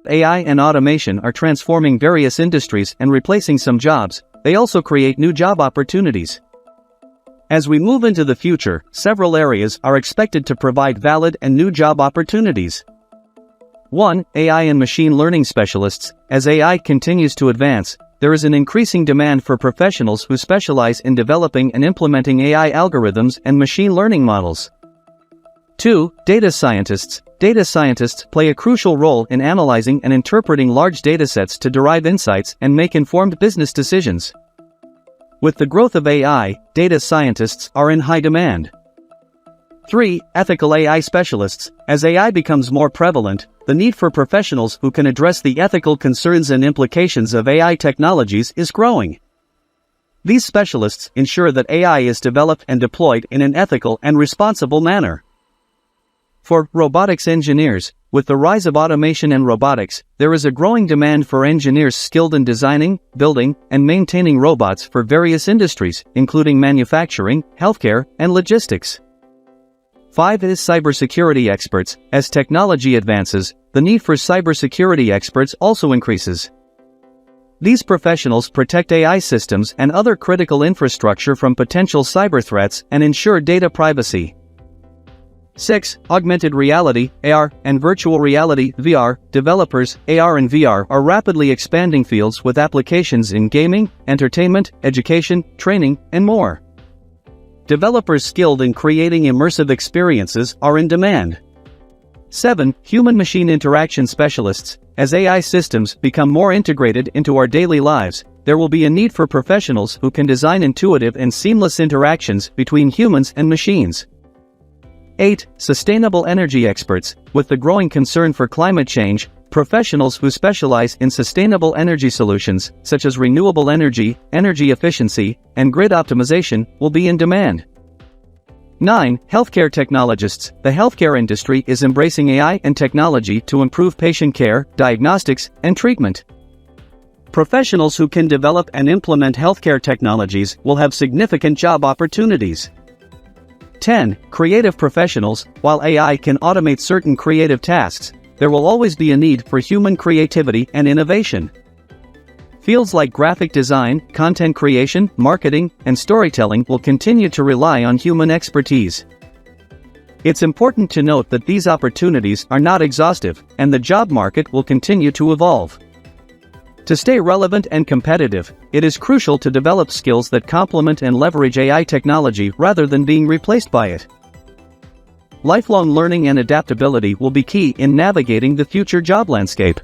AI and automation are transforming various industries and replacing some jobs, they also create new job opportunities. As we move into the future, several areas are expected to provide valid and new job opportunities. 1. AI and machine learning specialists. As AI continues to advance, there is an increasing demand for professionals who specialize in developing and implementing AI algorithms and machine learning models. 2. Data scientists. Data scientists play a crucial role in analyzing and interpreting large datasets to derive insights and make informed business decisions. With the growth of AI, data scientists are in high demand. 3. Ethical AI specialists. As AI becomes more prevalent, the need for professionals who can address the ethical concerns and implications of AI technologies is growing. These specialists ensure that AI is developed and deployed in an ethical and responsible manner. For robotics engineers, with the rise of automation and robotics, there is a growing demand for engineers skilled in designing, building, and maintaining robots for various industries, including manufacturing, healthcare, and logistics. 5 is cybersecurity experts. As technology advances, the need for cybersecurity experts also increases. These professionals protect AI systems and other critical infrastructure from potential cyber threats and ensure data privacy. 6. Augmented reality, AR, and virtual reality, VR. Developers, AR and VR are rapidly expanding fields with applications in gaming, entertainment, education, training, and more. Developers skilled in creating immersive experiences are in demand. 7. Human-machine interaction specialists. As AI systems become more integrated into our daily lives, there will be a need for professionals who can design intuitive and seamless interactions between humans and machines. 8. Sustainable energy experts. With the growing concern for climate change, professionals who specialize in sustainable energy solutions, such as renewable energy, energy efficiency, and grid optimization, will be in demand. 9. Healthcare technologists. The healthcare industry is embracing AI and technology to improve patient care, diagnostics, and treatment. Professionals who can develop and implement healthcare technologies will have significant job opportunities. 10. Creative professionals. While AI can automate certain creative tasks, there will always be a need for human creativity and innovation. Fields like graphic design, content creation, marketing, and storytelling will continue to rely on human expertise. It's important to note that these opportunities are not exhaustive, and the job market will continue to evolve. To stay relevant and competitive, it is crucial to develop skills that complement and leverage AI technology rather than being replaced by it. Lifelong learning and adaptability will be key in navigating the future job landscape.